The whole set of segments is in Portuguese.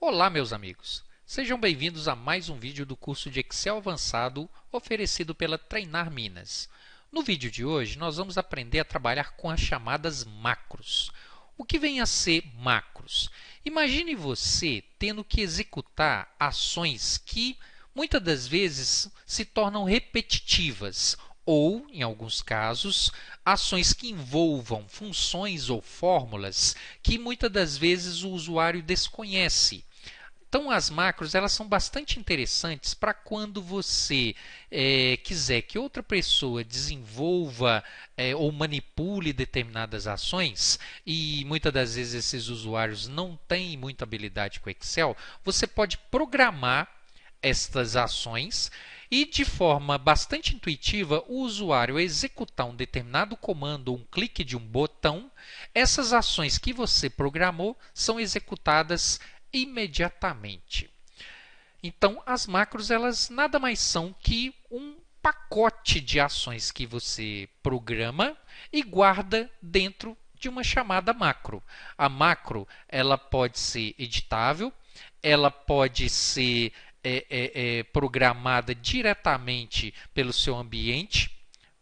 Olá, meus amigos! Sejam bem-vindos a mais um vídeo do curso de Excel avançado oferecido pela Treinar Minas. No vídeo de hoje, nós vamos aprender a trabalhar com as chamadas macros. O que vem a ser macros? Imagine você tendo que executar ações que muitas das vezes se tornam repetitivas ou, em alguns casos, ações que envolvam funções ou fórmulas que muitas das vezes o usuário desconhece. Então, as macros elas são bastante interessantes para quando você quiser que outra pessoa desenvolva ou manipule determinadas ações e muitas das vezes esses usuários não têm muita habilidade com Excel, você pode programar estas ações e, de forma bastante intuitiva, o usuário executar um determinado comando ou um clique de um botão, essas ações que você programou são executadas imediatamente. Então, as macros elas nada mais são que um pacote de ações que você programa e guarda dentro de uma chamada macro. A macro ela pode ser editável, ela pode ser programada diretamente pelo seu ambiente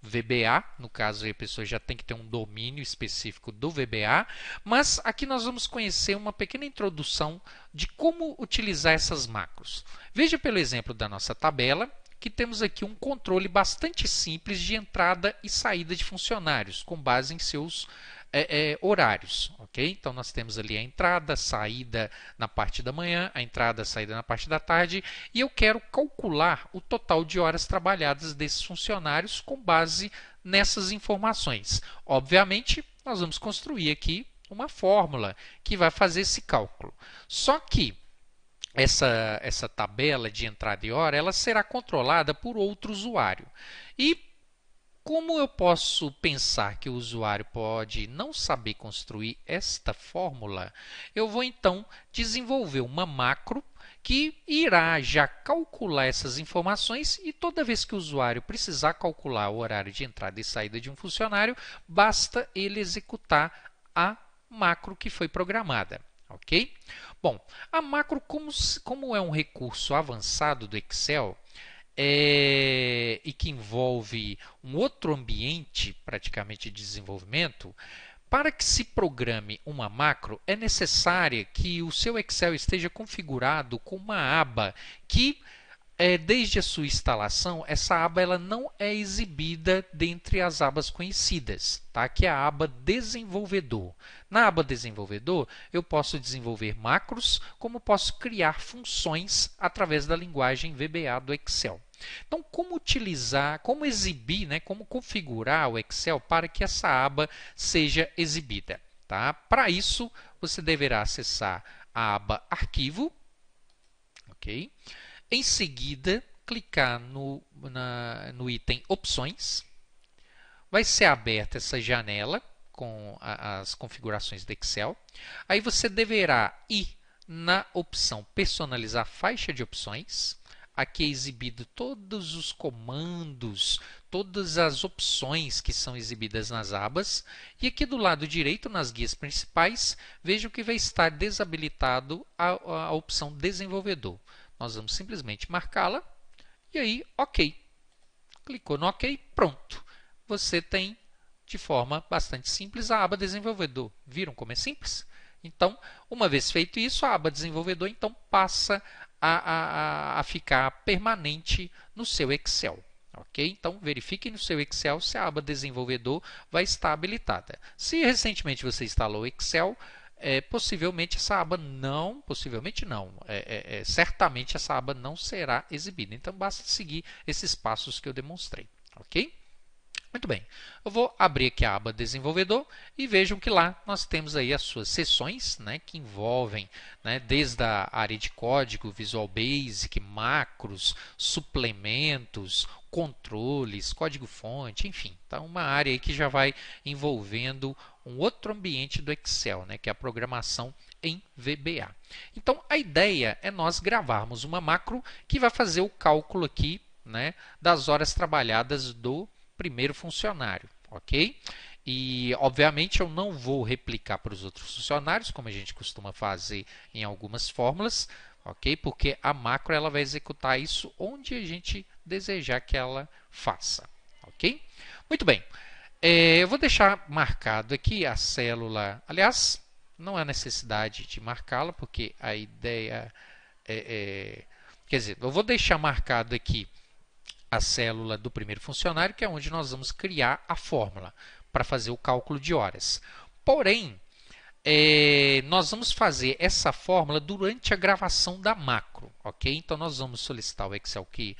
VBA, no caso a pessoa já tem que ter um domínio específico do VBA, mas aqui nós vamos conhecer uma pequena introdução de como utilizar essas macros. Veja pelo exemplo da nossa tabela, que temos aqui um controle bastante simples de entrada e saída de funcionários, com base em seus horários, ok? Então, nós temos ali a entrada, a saída na parte da manhã, a entrada, a saída na parte da tarde, e eu quero calcular o total de horas trabalhadas desses funcionários com base nessas informações. Obviamente, nós vamos construir aqui uma fórmula que vai fazer esse cálculo. Só que essa tabela de entrada e hora ela será controlada por outro usuário. E como eu posso pensar que o usuário pode não saber construir esta fórmula, eu vou então desenvolver uma macro que irá já calcular essas informações e toda vez que o usuário precisar calcular o horário de entrada e saída de um funcionário, basta ele executar a macro que foi programada. Ok? Bom, a macro, como é um recurso avançado do Excel, e que envolve um outro ambiente praticamente de desenvolvimento, para que se programe uma macro, é necessário que o seu Excel esteja configurado com uma aba que, desde a sua instalação, essa aba ela não é exibida dentre as abas conhecidas, tá? Que é a aba Desenvolvedor. Na aba Desenvolvedor, eu posso desenvolver macros, como posso criar funções através da linguagem VBA do Excel. Então, como utilizar, como exibir, como configurar o Excel para que essa aba seja exibida? Tá? Para isso, você deverá acessar a aba Arquivo, ok? Em seguida, clicar no item Opções. Vai ser aberta essa janela com as configurações do Excel. Aí você deverá ir na opção Personalizar faixa de opções. Aqui é exibido todos os comandos, todas as opções que são exibidas nas abas. E aqui do lado direito, nas guias principais, vejam que vai estar desabilitado a opção Desenvolvedor. Nós vamos simplesmente marcá-la e aí, OK. Clicou no OK, pronto. Você tem, de forma bastante simples, a aba Desenvolvedor. Viram como é simples? Então, uma vez feito isso, a aba Desenvolvedor então passa a ficar permanente no seu Excel. Ok? Então, verifique no seu Excel se a aba Desenvolvedor vai estar habilitada. Se recentemente você instalou o Excel, possivelmente essa aba não, certamente essa aba não será exibida. Então, basta seguir esses passos que eu demonstrei. Ok? Muito bem, eu vou abrir aqui a aba Desenvolvedor e vejam que lá nós temos aí as suas seções, que envolvem desde a área de código, Visual Basic, macros, suplementos, controles, código-fonte, enfim. Então, uma área aí que já vai envolvendo um outro ambiente do Excel, que é a programação em VBA. Então, a ideia é nós gravarmos uma macro que vai fazer o cálculo aqui das horas trabalhadas do primeiro funcionário, ok? E, obviamente, eu não vou replicar para os outros funcionários, como a gente costuma fazer em algumas fórmulas, ok? Porque a macro ela vai executar isso onde a gente desejar que ela faça, ok? Muito bem. Eu vou deixar marcado aqui a célula. Aliás, não há necessidade de marcá-la, porque a ideia quer dizer, eu vou deixar marcado aqui a célula do primeiro funcionário, que é onde nós vamos criar a fórmula para fazer o cálculo de horas. Porém, nós vamos fazer essa fórmula durante a gravação da macro, ok? Então, nós vamos solicitar o Excel Key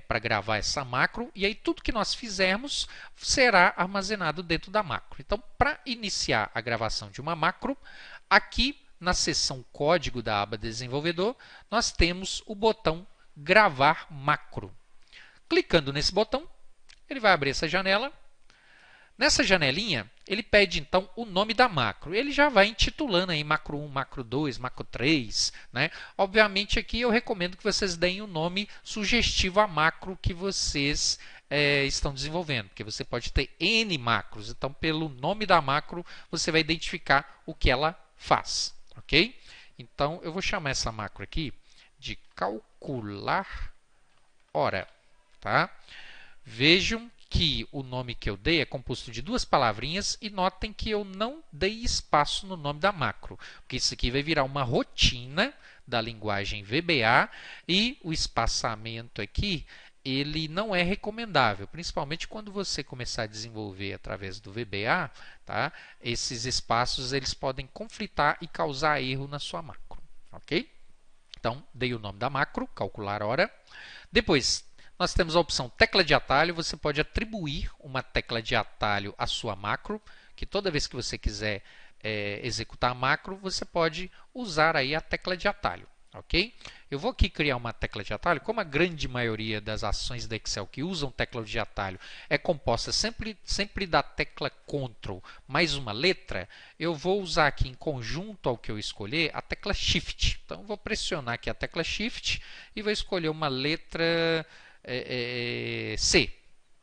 para gravar essa macro e aí tudo que nós fizermos será armazenado dentro da macro. Então, para iniciar a gravação de uma macro, aqui na seção código da aba desenvolvedor, nós temos o botão gravar macro. Clicando nesse botão, ele vai abrir essa janela. Nessa janelinha, ele pede então o nome da macro. Ele já vai intitulando aí macro 1, macro 2, macro 3. Né? Obviamente aqui eu recomendo que vocês deem o nome sugestivo à macro que vocês estão desenvolvendo. Porque você pode ter N macros. Então, pelo nome da macro, você vai identificar o que ela faz. Ok? Então, eu vou chamar essa macro aqui de calcular hora. Tá? Vejam que o nome que eu dei é composto de duas palavrinhas e notem que eu não dei espaço no nome da macro, porque isso aqui vai virar uma rotina da linguagem VBA e o espaçamento aqui ele não é recomendável, principalmente quando você começar a desenvolver através do VBA, tá? Esses espaços eles podem conflitar e causar erro na sua macro, ok? Então, dei o nome da macro, calcular hora. Depois, nós temos a opção tecla de atalho. Você pode atribuir uma tecla de atalho à sua macro, que toda vez que você quiser executar a macro, você pode usar aí a tecla de atalho. Ok? Eu vou aqui criar uma tecla de atalho. Como a grande maioria das ações da Excel que usam tecla de atalho é composta sempre da tecla Ctrl mais uma letra, eu vou usar aqui em conjunto ao que eu escolher a tecla Shift. Então, eu vou pressionar aqui a tecla Shift e vou escolher uma letra C.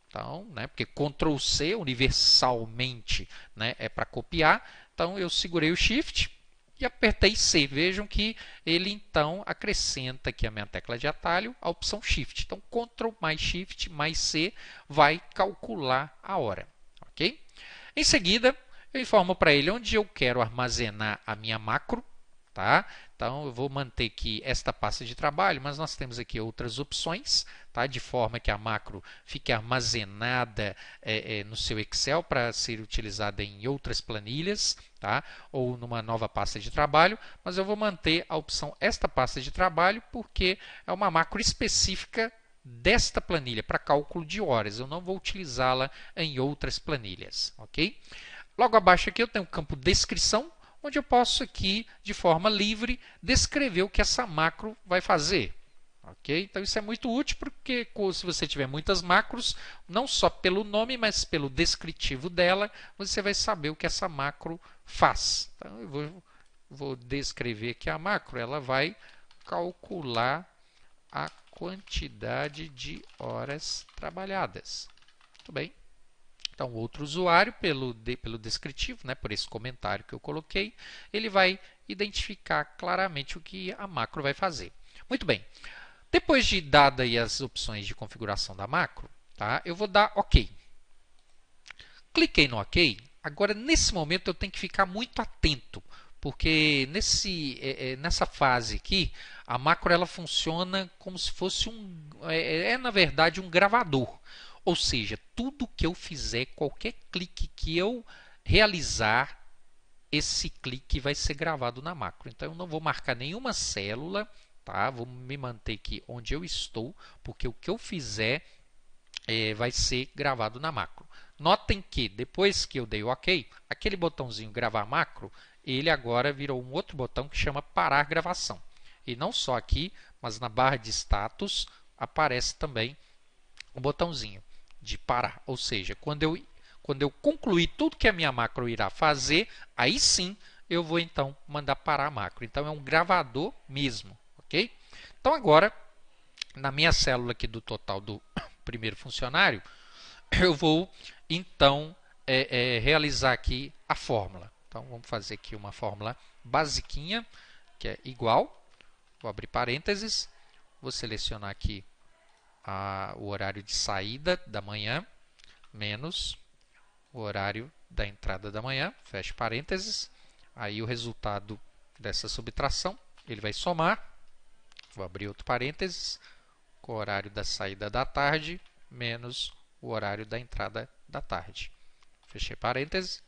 Então, né, porque Ctrl C universalmente, né, é para copiar. Então, eu segurei o Shift e apertei C. Vejam que ele então acrescenta aqui a minha tecla de atalho a opção Shift. Então, Ctrl mais Shift mais C vai calcular a hora. Ok? Em seguida, eu informo para ele onde eu quero armazenar a minha macro. Tá? Então, eu vou manter aqui esta pasta de trabalho, mas nós temos aqui outras opções, tá? De forma que a macro fique armazenada no seu Excel para ser utilizada em outras planilhas, tá? Ou numa nova pasta de trabalho, mas eu vou manter a opção esta pasta de trabalho porque é uma macro específica desta planilha para cálculo de horas. Eu não vou utilizá-la em outras planilhas, ok? Logo abaixo aqui eu tenho o campo descrição, onde eu posso aqui, de forma livre, descrever o que essa macro vai fazer. Okay? Então, isso é muito útil, porque se você tiver muitas macros, não só pelo nome, mas pelo descritivo dela, você vai saber o que essa macro faz. Então, eu vou descrever aqui a macro. Ela vai calcular a quantidade de horas trabalhadas. Muito bem. Então, outro usuário, pelo descritivo, né, por esse comentário que eu coloquei, ele vai identificar claramente o que a macro vai fazer. Muito bem. Depois de dadas as opções de configuração da macro, tá, eu vou dar OK. Cliquei no OK. Agora, nesse momento, eu tenho que ficar muito atento, porque nessa fase aqui, a macro ela funciona como se fosse na verdade, um gravador. Ou seja, tudo que eu fizer, qualquer clique que eu realizar, esse clique vai ser gravado na macro. Então, eu não vou marcar nenhuma célula, tá? Vou me manter aqui onde eu estou, porque o que eu fizer vai ser gravado na macro. Notem que, depois que eu dei o OK, aquele botãozinho gravar macro, ele agora virou um outro botão que chama parar gravação. E não só aqui, mas na barra de status aparece também o botãozinho de parar, ou seja, quando eu concluir tudo que a minha macro irá fazer, aí sim eu vou então mandar parar a macro. Então é um gravador mesmo, ok? Então agora, na minha célula aqui do total do primeiro funcionário, eu vou então realizar aqui a fórmula. Então, vamos fazer aqui uma fórmula basiquinha, que é igual. Vou abrir parênteses, vou selecionar aqui o horário de saída da manhã, menos o horário da entrada da manhã, fecho parênteses. Aí o resultado dessa subtração, ele vai somar, vou abrir outro parênteses, com o horário da saída da tarde, menos o horário da entrada da tarde. Fechei parênteses,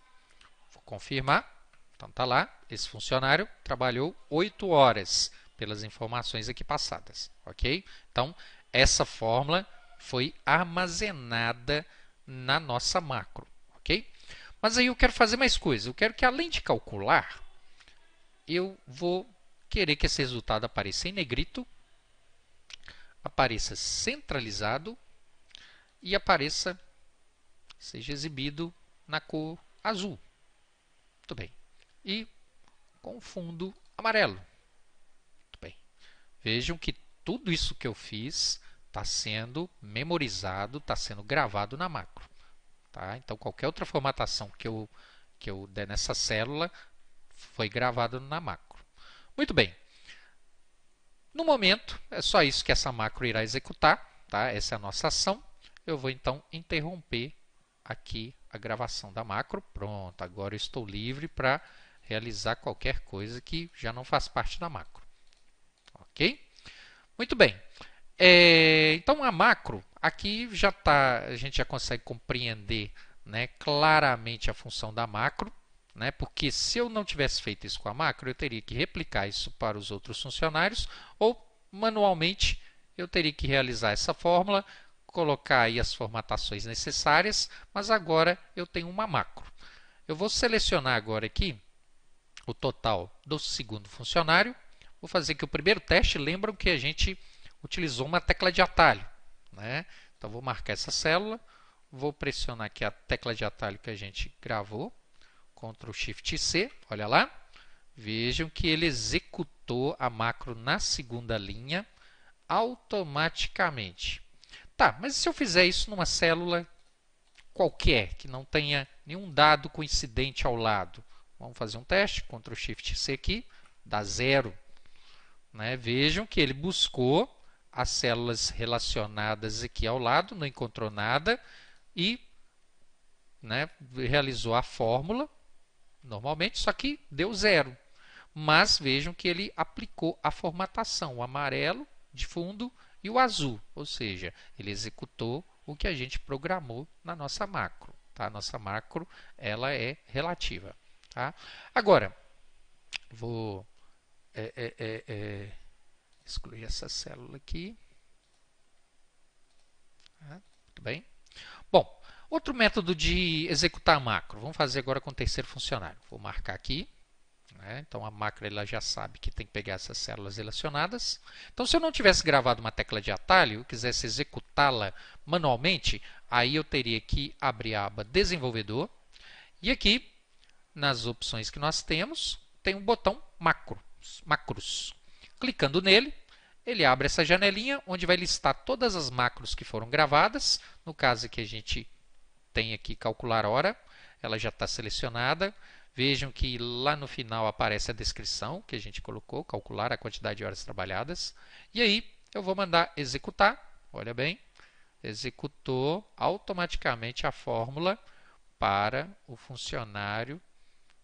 vou confirmar. Então, está lá, esse funcionário trabalhou 8 horas, pelas informações aqui passadas, ok? Então, essa fórmula foi armazenada na nossa macro, ok? Mas aí eu quero fazer mais coisa. Eu quero que, além de calcular, eu vou querer que esse resultado apareça em negrito, apareça centralizado e seja exibido na cor azul. Muito bem. E com fundo amarelo. Muito bem. Vejam que tudo isso que eu fiz está sendo memorizado, está sendo gravado na macro. Tá? Então, qualquer outra formatação que eu der nessa célula foi gravado na macro. Muito bem. No momento, é só isso que essa macro irá executar. Tá? Essa é a nossa ação. Eu vou, então, interromper aqui a gravação da macro. Pronto, agora eu estou livre para realizar qualquer coisa que já não faz parte da macro. Ok? Muito bem. Então, a macro, aqui a gente já consegue compreender, né, claramente a função da macro, né, porque se eu não tivesse feito isso com a macro, eu teria que replicar isso para os outros funcionários, ou manualmente eu teria que realizar essa fórmula, colocar aí as formatações necessárias, mas agora eu tenho uma macro. Eu vou selecionar agora aqui o total do segundo funcionário. Vou fazer aqui o primeiro teste. Lembram que a gente utilizou uma tecla de atalho, né? Então, vou marcar essa célula, vou pressionar aqui a tecla de atalho que a gente gravou, Ctrl Shift C, olha lá. Vejam que ele executou a macro na segunda linha automaticamente. Tá, mas se eu fizer isso numa célula qualquer, que não tenha nenhum dado coincidente ao lado? Vamos fazer um teste, Ctrl Shift C aqui, dá 0. Né? Vejam que ele buscou as células relacionadas aqui ao lado, não encontrou nada e, né, realizou a fórmula normalmente, só que deu 0. Mas vejam que ele aplicou a formatação, o amarelo de fundo e o azul, ou seja, ele executou o que a gente programou na nossa macro. Tá? A nossa macro ela é relativa. Tá? Agora, vou excluir essa célula aqui. Muito bem. Bom, outro método de executar a macro. Vamos fazer agora com o terceiro funcionário. Vou marcar aqui. Então, a macro ela já sabe que tem que pegar essas células relacionadas. Então, se eu não tivesse gravado uma tecla de atalho e quisesse executá-la manualmente, aí eu teria que abrir a aba Desenvolvedor. E aqui, nas opções que nós temos, tem um botão Macros. Clicando nele, ele abre essa janelinha onde vai listar todas as macros que foram gravadas. No caso que a gente tem aqui calcular hora, ela já está selecionada. Vejam que lá no final aparece a descrição que a gente colocou, calcular a quantidade de horas trabalhadas. E aí eu vou mandar executar, olha bem, executou automaticamente a fórmula para o funcionário,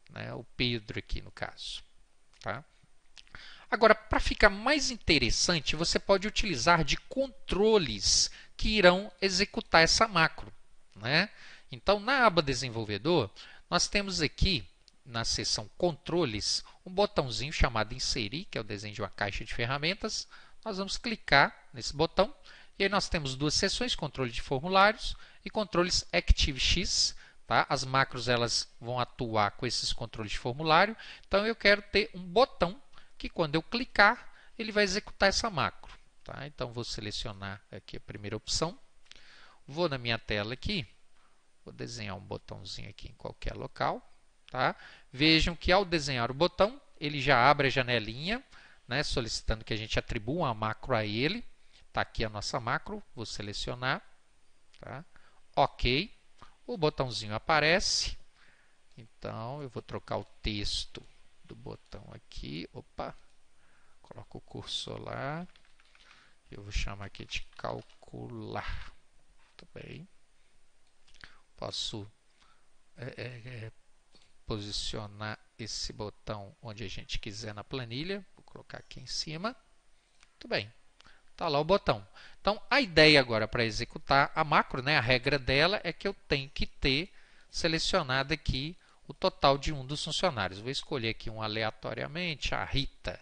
né, o Pedro aqui no caso. Tá? Agora, para ficar mais interessante, você pode utilizar de controles que irão executar essa macro. Né? Então, na aba Desenvolvedor, nós temos aqui, na seção Controles, um botãozinho chamado Inserir, que é o desenho de uma caixa de ferramentas. Nós vamos clicar nesse botão e aí nós temos duas seções, controle de formulários e controles ActiveX. Tá? As macros elas vão atuar com esses controles de formulário. Então, eu quero ter um botão que, quando eu clicar, ele vai executar essa macro. Tá? Então, vou selecionar aqui a primeira opção. Vou na minha tela aqui. Vou desenhar um botãozinho aqui em qualquer local. Tá? Vejam que, ao desenhar o botão, ele já abre a janelinha, né, solicitando que a gente atribua uma macro a ele. Está aqui a nossa macro. Vou selecionar. Tá? OK. o botãozinho aparece. Então, eu vou trocar o texto do botão aqui. Opa! Coloco o cursor lá. Eu vou chamar aqui de calcular. Muito bem. Posso posicionar esse botão onde a gente quiser na planilha. Vou colocar aqui em cima. Muito bem. Está lá o botão. Então, a ideia agora para executar a macro, né, a regra dela é que eu tenho que ter selecionado aqui o total de um dos funcionários. Vou escolher aqui um aleatoriamente, a Rita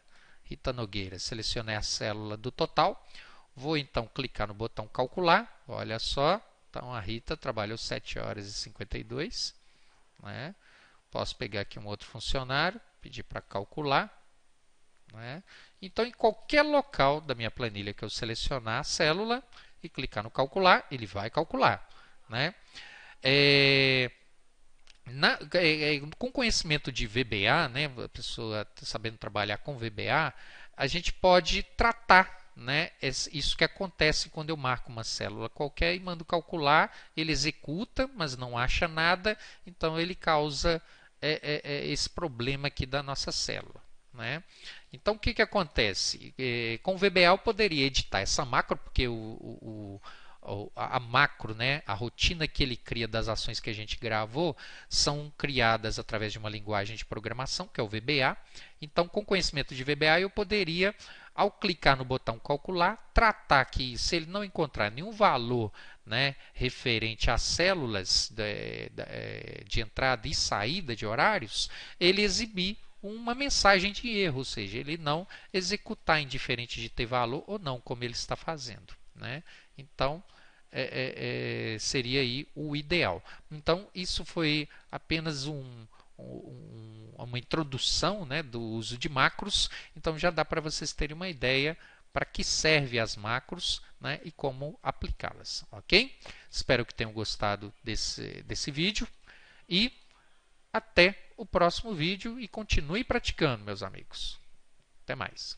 Nogueira. Selecionei a célula do total. Vou então clicar no botão calcular. Olha só, então a Rita trabalhou 7 horas e 52. Né? Posso pegar aqui um outro funcionário, pedir para calcular. Né? Então, em qualquer local da minha planilha que eu selecionar a célula e clicar no calcular, ele vai calcular. Né? Com conhecimento de VBA, né, a pessoa sabendo trabalhar com VBA, a gente pode tratar, né, isso que acontece quando eu marco uma célula qualquer e mando calcular, ele executa, mas não acha nada, então ele causa esse problema aqui da nossa célula. Né? Então, o que acontece? Com o VBA eu poderia editar essa macro, porque a macro, né, a rotina que ele cria das ações que a gente gravou, são criadas através de uma linguagem de programação, que é o VBA. Então, com conhecimento de VBA, eu poderia, ao clicar no botão calcular, tratar que, se ele não encontrar nenhum valor, né, referente às células de entrada e saída de horários, ele exibir uma mensagem de erro, ou seja, ele não executar indiferente de ter valor ou não, como ele está fazendo. Né? Então, seria aí o ideal. Então, isso foi apenas uma introdução, né, do uso de macros. Então, já dá para vocês terem uma ideia para que serve as macros, né, e como aplicá-las. Ok? Espero que tenham gostado desse vídeo e até o próximo vídeo e continue praticando, meus amigos. Até mais.